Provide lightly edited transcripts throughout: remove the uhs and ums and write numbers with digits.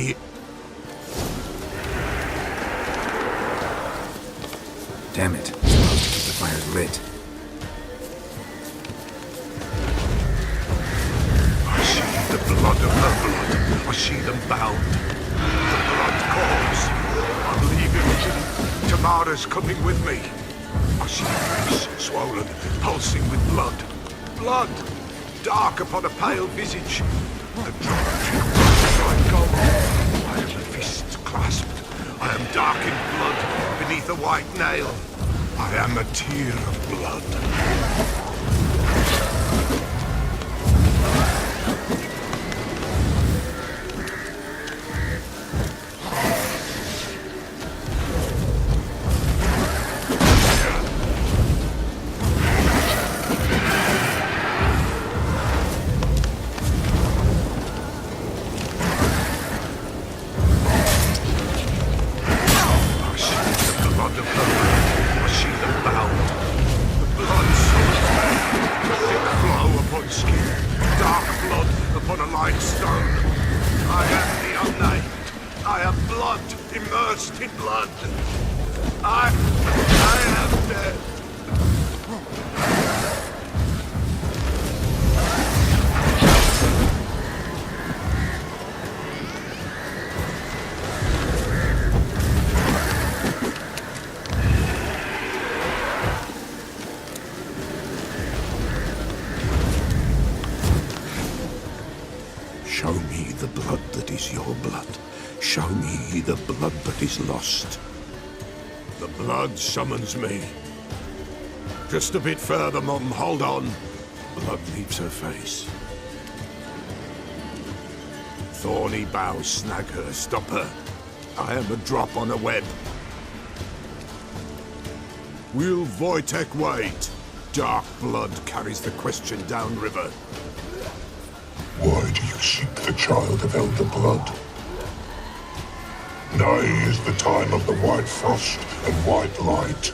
me. Damn it. Supposed to keep the fires lit. I see the blood of her blood. I see them bound. The blood calls. I'm leaving. Tamara's coming with me. I see face swollen, pulsing with blood. Blood! Dark upon a pale visage. The drop trickles like gold. I am a fist clasped. I am dark in blood beneath a white nail. I am a tear of blood. Show me the blood that is your blood. Show me the blood that is lost. The blood summons me. Just a bit further, Mum. Hold on. Blood leaves her face. Thorny boughs snag her, stop her. I am a drop on a web. Will Wojtek wait? Dark blood carries the question downriver. Why do you seek the child of Elder Blood? Nigh is the time of the white frost and white light,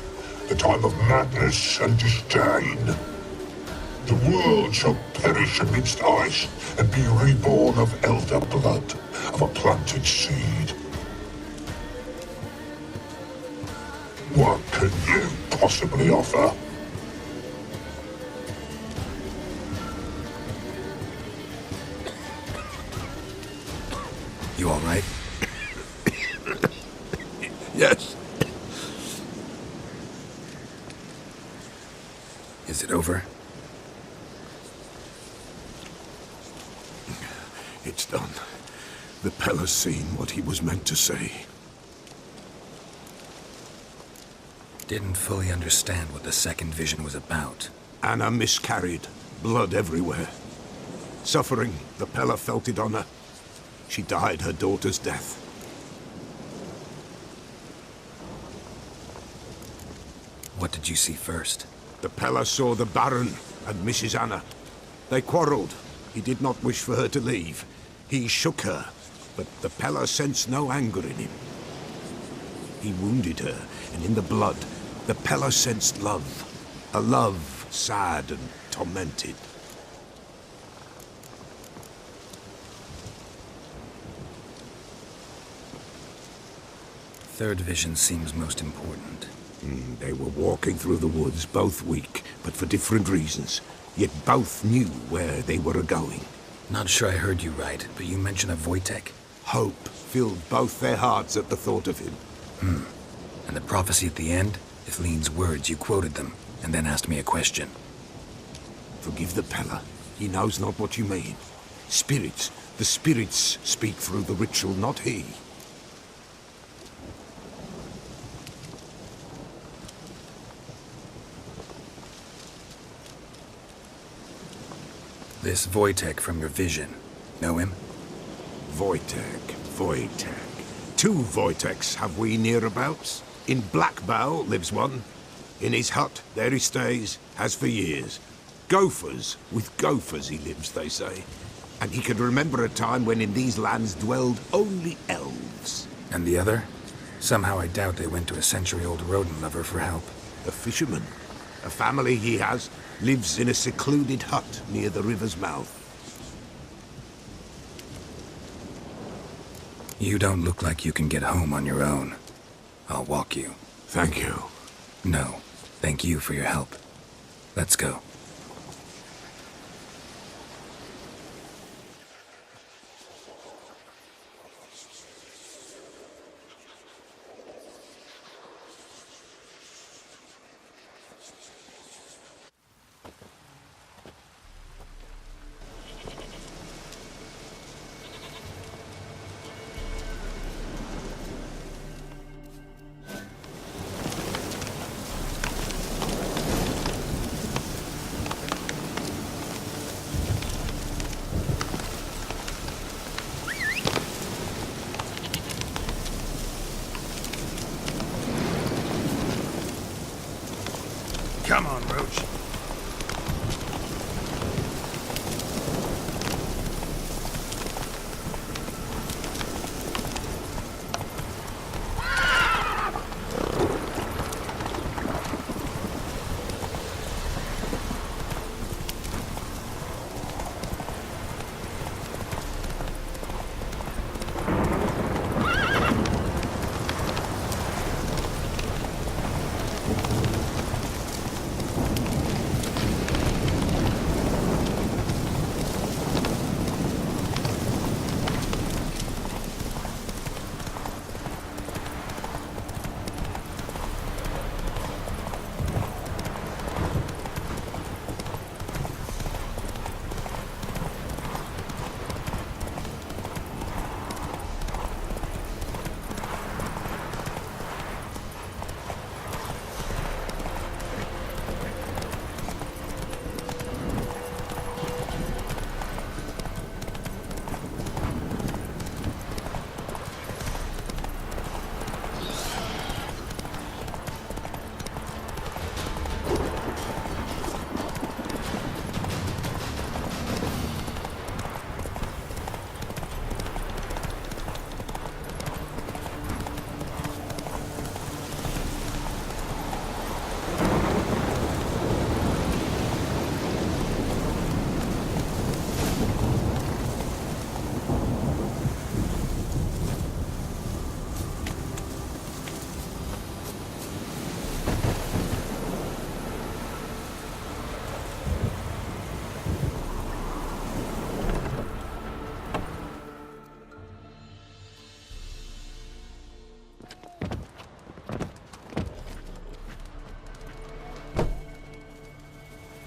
the time of madness and disdain. The world shall perish amidst ice and be reborn of Elder Blood, of a planted seed. What can you possibly offer? You all right? Yes. Is it over? It's done. The Peller's seen what he was meant to say. Didn't fully understand what the second vision was about. Anna miscarried. Blood everywhere. Suffering, the Peller felt it on her. She died her daughter's death. What did you see first? The Peller saw the Baron and Mrs. Anna. They quarreled. He did not wish for her to leave. He shook her, but the Peller sensed no anger in him. He wounded her, and in the blood, the Peller sensed love. A love sad and tormented. Third vision seems most important. They were walking through the woods, both weak, but for different reasons. Yet both knew where they were going. Not sure I heard you right, but you mentioned a Wojtek. Hope filled both their hearts at the thought of him. And the prophecy at the end? If Lean's words, you quoted them, and then asked me a question. Forgive the Peller. He knows not what you mean. Spirits. The spirits speak through the ritual, not he. This Wojtek from your vision. Know him? Wojtek. Two Wojteks have we nearabouts. In Blackbow lives one. In his hut, there he stays, has for years. Gophers, with gophers he lives, they say. And he can remember a time when in these lands dwelled only elves. And the other? Somehow I doubt they went to a century-old rodent lover for help. A fisherman. A family he has lives in a secluded hut near the river's mouth. You don't look like you can get home on your own. I'll walk you. Thank you. No, thank you for your help. Let's go. Come on, Roach.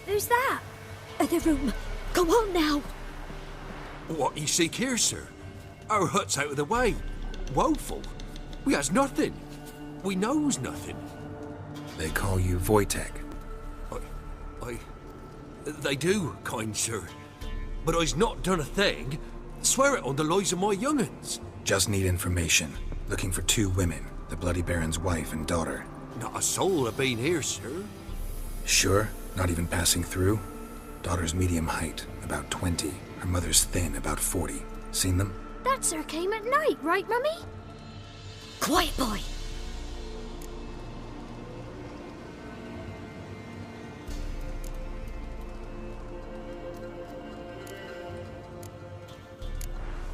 Who's that? The room. Go on now. What you seek here, sir? Our hut's out of the way. Woeful. We has nothing. We knows nothing. They call you Wojtek. They do, kind sir. But I's not done a thing. Swear it on the lives of my young'uns. Just need information. Looking for 2 women, the Bloody Baron's wife and daughter. Not a soul have been here, sir. Sure? Not even passing through? Daughter's medium height, about 20. Her mother's thin, about 40. Seen them? That sir came at night, right, Mummy? Quiet, boy.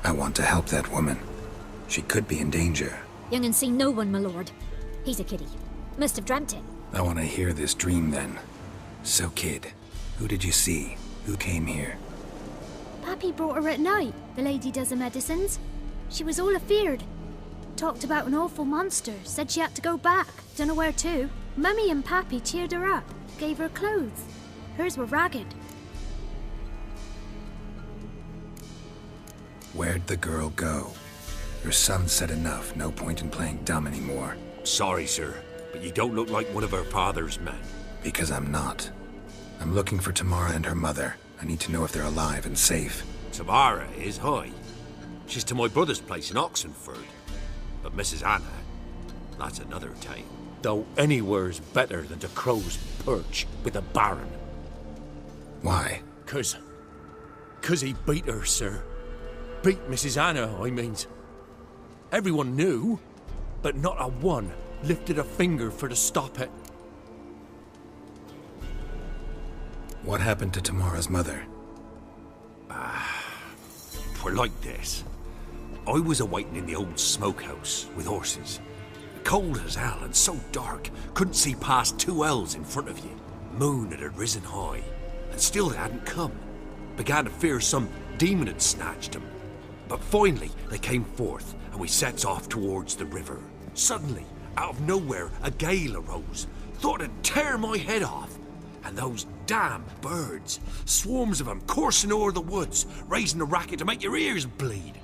I want to help that woman. She could be in danger. Young and seen no one, my lord. He's a kiddie. Must have dreamt it. I want to hear this dream then. So, kid, who did you see? Who came here? Pappy brought her at night. The lady does the medicines. She was all afeared. Talked about an awful monster. Said she had to go back. Dunno where to. Mummy and Pappy cheered her up. Gave her clothes. Hers were ragged. Where'd the girl go? Her son said enough. No point in playing dumb anymore. Sorry, sir, but you don't look like one of our father's men. Because I'm not. I'm looking for Tamara and her mother. I need to know if they're alive and safe. Tamara is high. She's to my brother's place in Oxenford. But Mrs. Anna, that's another tale. Though anywhere's better than to Crow's Perch with a baron. Why? 'Cause he beat her, sir. Beat Mrs. Anna, I means. Everyone knew, but not a one lifted a finger for to stop it. What happened to Tamara's mother? We're like this. I was awaiting in the old smokehouse with horses. Cold as hell and so dark, couldn't see past 2 ells in front of you. Moon had risen high, and still they hadn't come. Began to fear some demon had snatched them. But finally they came forth, and we sets off towards the river. Suddenly, out of nowhere, a gale arose. Thought it'd tear my head off. And those damn birds, swarms of them coursing o'er the woods, raising a racket to make your ears bleed.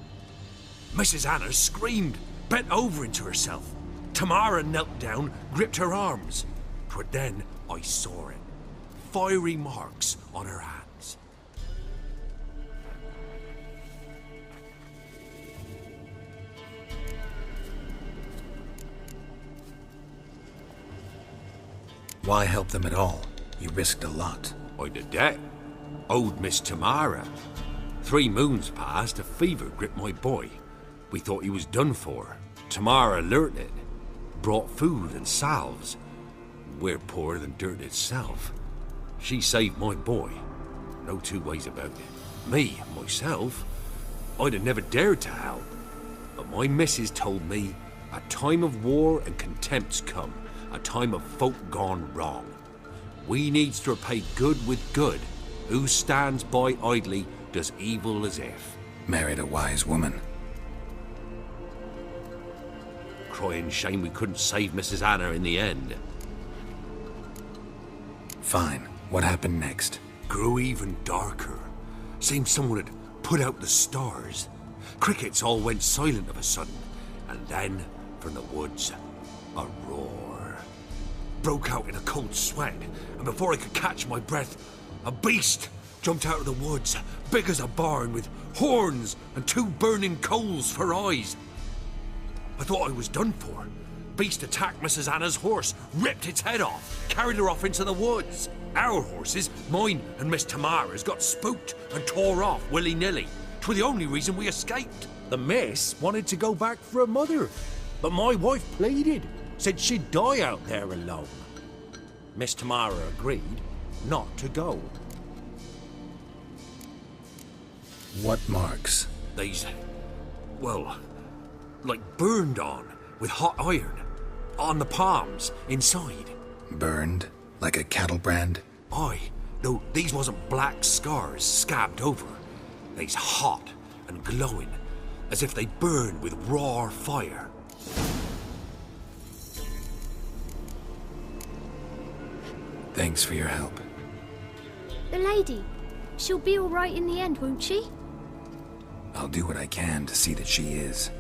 Mrs. Anna screamed, bent over into herself. Tamara knelt down, gripped her arms. But then I saw it. Fiery marks on her hands. Why help them at all? You risked a lot. I'd a debt. Owed Miss Tamara. 3 moons passed, a fever gripped my boy. We thought he was done for. Tamara learnt it. Brought food and salves. We're poorer than dirt itself. She saved my boy. No 2 ways about it. Me, myself, I'd have never dared to help. But my missus told me a time of war and contempt's come. A time of folk gone wrong. We needs to repay good with good. Who stands by idly does evil as if. Married a wise woman. Crying shame we couldn't save Mrs. Anna in the end. Fine. What happened next? Grew even darker. Seemed someone had put out the stars. Crickets all went silent of a sudden. And then, from the woods, a roar. Broke out in a cold sweat, and before I could catch my breath, a beast jumped out of the woods, big as a barn, with horns and 2 burning coals for eyes. I thought I was done for. Beast attacked Mrs. Anna's horse, ripped its head off, carried her off into the woods. Our horses, mine and Miss Tamara's, got spooked and tore off willy-nilly. 'Twere the only reason we escaped. The miss wanted to go back for her mother, but my wife pleaded, said she'd die out there alone. Miss Tamara agreed not to go. What marks? These, well, like burned on with hot iron. On the palms, inside. Burned? Like a cattle brand? Aye, though these wasn't black scars scabbed over. They's hot and glowing, as if they burned with raw fire. Thanks for your help. The lady, she'll be all right in the end, won't she? I'll do what I can to see that she is.